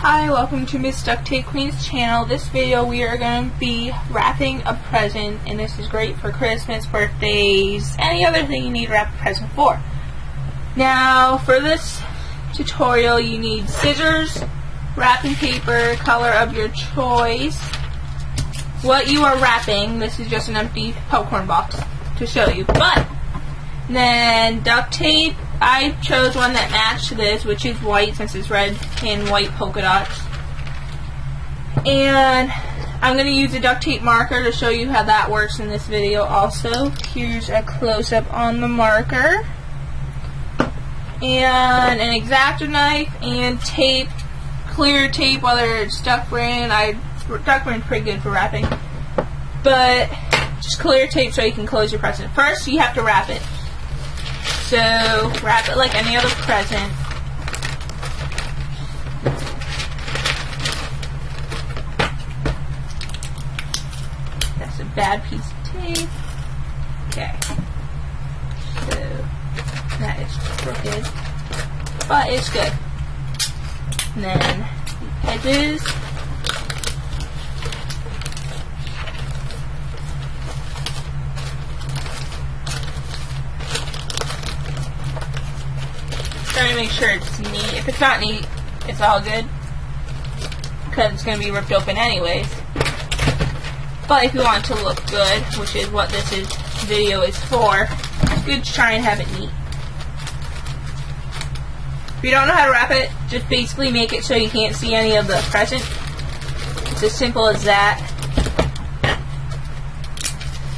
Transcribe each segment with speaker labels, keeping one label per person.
Speaker 1: Hi, welcome to Miss Duct Tape Queen's channel. This video we are going to be wrapping a present, and this is great for Christmas, birthdays, any other thing you need to wrap a present for. Now, for this tutorial you need scissors, wrapping paper, color of your choice, what you are wrapping. This is just an empty popcorn box to show you. But then duct tape. I chose one that matched this, which is white since it's red and white polka dots. And I'm going to use a duct tape marker to show you how that works in this video also. Here's a close-up on the marker. And an X-Acto knife and tape, clear tape, whether it's duck brand. Duck brand's pretty good for wrapping. But just clear tape so you can close your present. First, you have to wrap it. So, wrap it like any other present. That's a bad piece of tape. Okay. So, that is crooked. But it's good. And then, the edges. Trying to make sure it's neat. If it's not neat, it's all good, because it's going to be ripped open anyways. But if you want it to look good, which is what this video is for, it's good to try and have it neat. If you don't know how to wrap it, just basically make it so you can't see any of the present. It's as simple as that.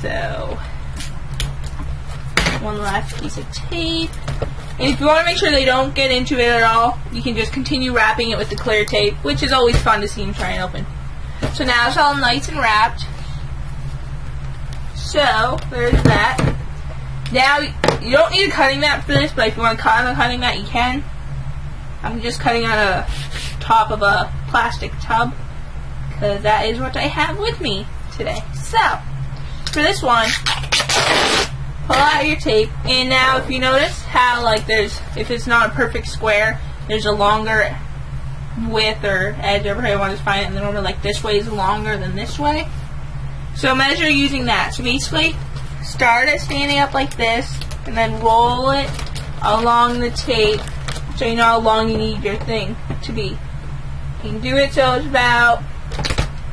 Speaker 1: So, one last piece of tape. And if you want to make sure they don't get into it at all, you can just continue wrapping it with the clear tape, which is always fun to see and try and open. So now it's all nice and wrapped. So, there's that. Now, you don't need a cutting mat for this, but if you want to cut on a cutting mat, you can. I'm just cutting on a top of a plastic tub, because that is what I have with me today. So, for this one, pull out your tape, and now if you notice how, like, if it's not a perfect square, there's a longer width or edge, however you want to find it, and then normally, like, this way is longer than this way. So measure using that. So basically, start it standing up like this, and then roll it along the tape, so you know how long you need your thing to be. You can do it so it's about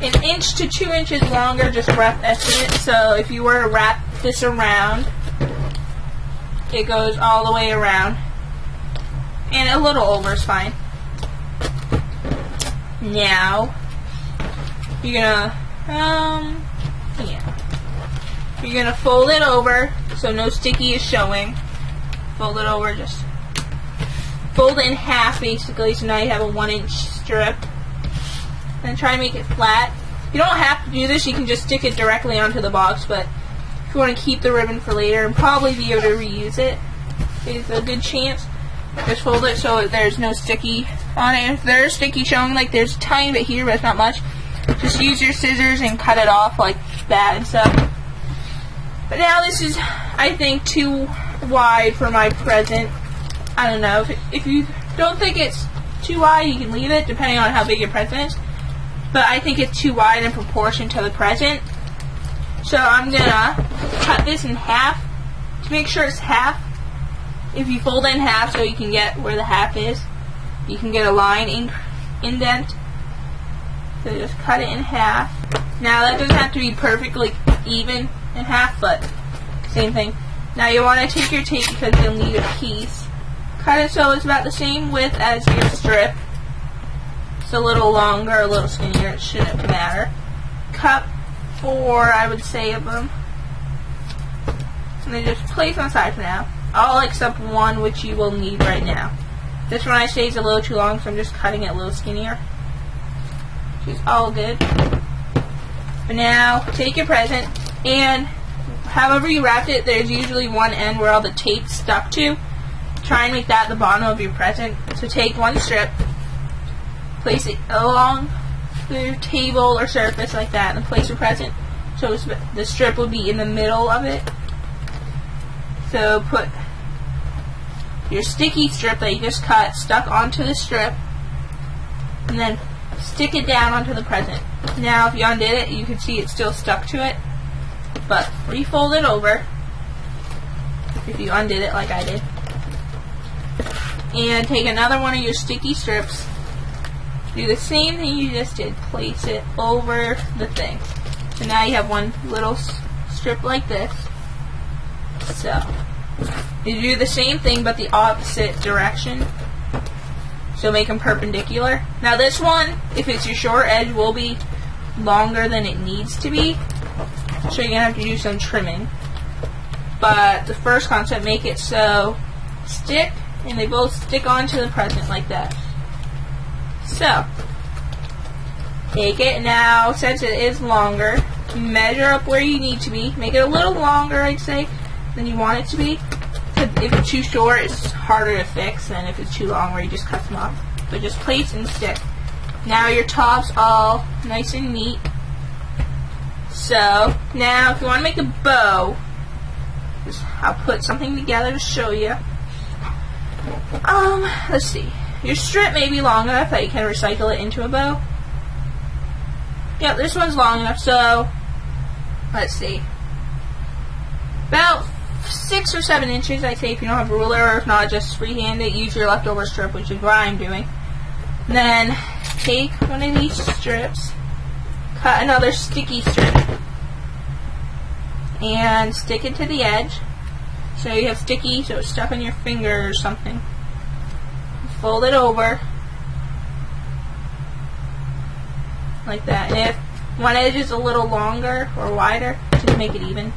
Speaker 1: an inch to 2 inches longer, just rough estimate. So if you were to wrap this around, it goes all the way around, and a little over is fine. Now you're gonna fold it over so no sticky is showing. Fold it over, just fold it in half basically, so now you have a 1-inch strip. And try to make it flat. You don't have to do this, you can just stick it directly onto the box, but if you want to keep the ribbon for later and probably be able to reuse it, it's a good chance. Just fold it so there's no sticky on it. If there's sticky showing, like there's a tiny bit here, but it's not much, just use your scissors and cut it off like that and stuff. But now this is, I think, too wide for my present. I don't know. If you don't think it's too wide, you can leave it, depending on how big your present is. But I think it's too wide in proportion to the present. So I'm gonna cut this in half to make sure it's half. If you fold it in half so you can get where the half is, you can get a line indent. So just cut it in half. Now that doesn't have to be perfectly even in half, but same thing. Now you want to take your tape because you'll need a piece. Cut it so it's about the same width as your strip. It's a little longer, a little skinnier, it shouldn't matter. Cut 4, I would say, of them. And then just place on the side for now. All except one, which you will need right now. This one I say is a little too long, so I'm just cutting it a little skinnier. Which is all good. But now, take your present, and however you wrapped it, there's usually one end where all the tape's stuck to. Try and make that the bottom of your present. So take one strip, place it along the table or surface like that, and place your present. So the strip would be in the middle of it. So put your sticky strip that you just cut stuck onto the strip. and then stick it down onto the present. Now if you undid it, you can see it's still stuck to it, but refold it over if you undid it like I did. And take another one of your sticky strips, do the same thing you just did, place it over the thing. So now you have one little strip like this. So you do the same thing but the opposite direction. So make them perpendicular. Now this one, if it's your short edge, will be longer than it needs to be. So you're going to have to do some trimming. But the first concept, make it so stick, and they both stick onto the present like that. So, take it now, since it is longer, measure up where you need to be. Make it a little longer, I'd say, than you want it to be. If it's too short, it's harder to fix than if it's too long where you just cut them off. But just place and stick. Now your top's all nice and neat. So, now if you want to make a bow, I'll put something together to show you. Let's see. Your strip may be long enough that you can recycle it into a bow. Yep, this one's long enough, so let's see. About 6 or 7 inches, I'd say, if you don't have a ruler, or if not, just freehand it. Use your leftover strip, which is what I'm doing. Then take one of these strips, cut another sticky strip, and stick it to the edge. So you have sticky, so it's stuck on your finger or something. Fold it over like that. And if one edge is a little longer or wider, just make it even.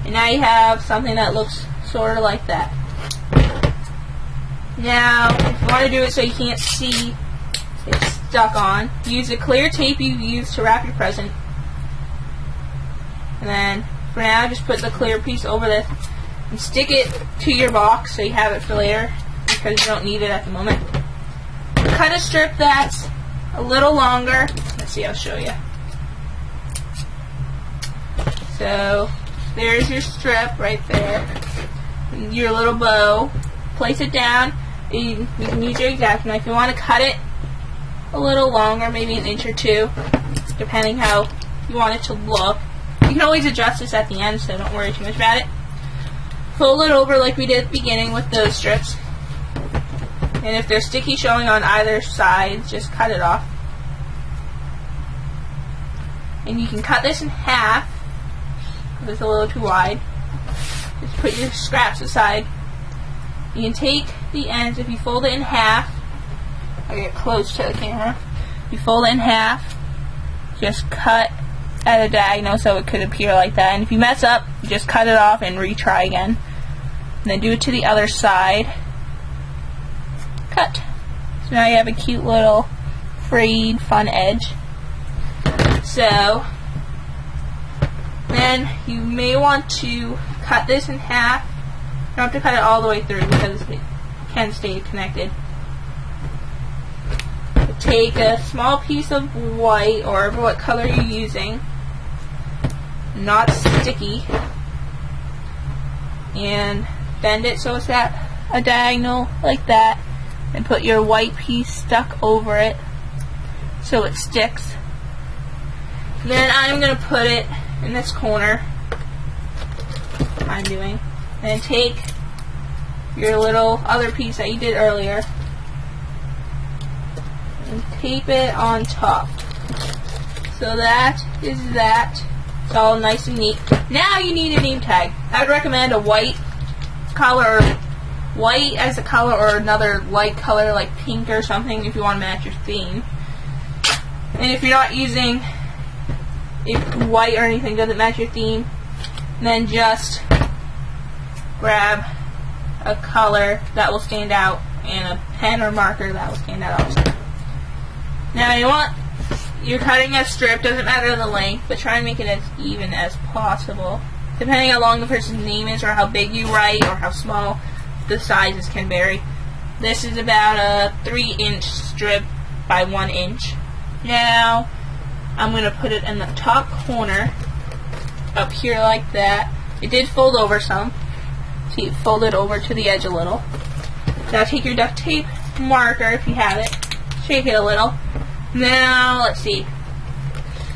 Speaker 1: And now you have something that looks sort of like that. Now, if you want to do it so you can't see it's stuck on, use the clear tape you used to wrap your present. And then, for now, just put the clear piece over this and stick it to your box so you have it for later, because you don't need it at the moment. Cut a strip that's a little longer. Let's see, I'll show you. So, there's your strip right there. Your little bow. Place it down. You can use your X-Acto knife. If you want to cut it a little longer, maybe an inch or two, depending how you want it to look. You can always adjust this at the end, so don't worry too much about it. Fold it over like we did at the beginning with those strips. And if there's sticky showing on either side, just cut it off. And you can cut this in half. It's a little too wide. Just put your scraps aside. You can take the ends, if you fold it in half, I'll get close to the camera. If you fold it in half, just cut at a diagonal so it could appear like that. And if you mess up, you just cut it off and retry again. And then do it to the other side. Cut. So now you have a cute little frayed, fun edge. So, then you may want to cut this in half. You don't have to cut it all the way through because it can stay connected. Take a small piece of white, or what color you're using, not sticky, and bend it so it's at a diagonal like that, and put your white piece stuck over it so it sticks. Then I'm going to put it in this corner. I'm doing. And take your little other piece that you did earlier and tape it on top. So that is that. It's all nice and neat. Now you need a name tag. I would recommend a white color, white as a color, or another light color like pink or something if you want to match your theme. And if you're not using, if white or anything doesn't match your theme, then just grab a color that will stand out and a pen or marker that will stand out also. Now you're cutting a strip, doesn't matter the length, but try and make it as even as possible. Depending how long the person's name is, or how big you write, or how small, the sizes can vary. This is about a 3-inch strip by 1 inch. Now, I'm going to put it in the top corner, up here like that. It did fold over some, so you fold it over to the edge a little. Now take your duct tape marker, if you have it, shake it a little. Now, let's see.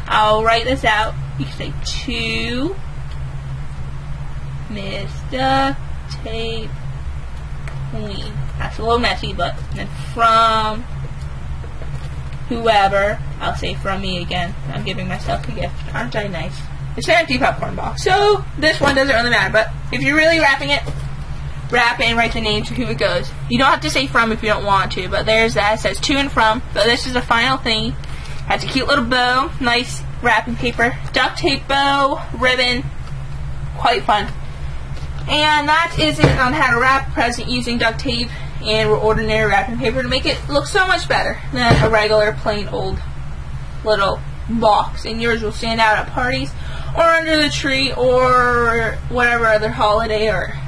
Speaker 1: I'll write this out. You can say to Miss Duct Tape Queen. That's a little messy, but then from whoever, I'll say from me again. I'm giving myself a gift. Aren't I nice? It's an empty popcorn box, so this one doesn't really matter, but if you're really wrapping it, wrap it and write the name to who it goes. You don't have to say from if you don't want to, but there's that. It says to and from, but this is the final thing. Has a cute little bow, nice wrapping paper, duct tape bow, ribbon, quite fun. And that is it on how to wrap a present using duct tape and ordinary wrapping paper to make it look so much better than a regular plain old little box. And yours will stand out at parties or under the tree or whatever other holiday or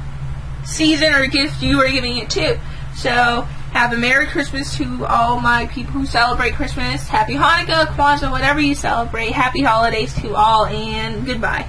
Speaker 1: season or gift you are giving it to. So have a Merry Christmas to all my people who celebrate Christmas. Happy Hanukkah, Kwanzaa, whatever you celebrate. Happy holidays to all, and goodbye.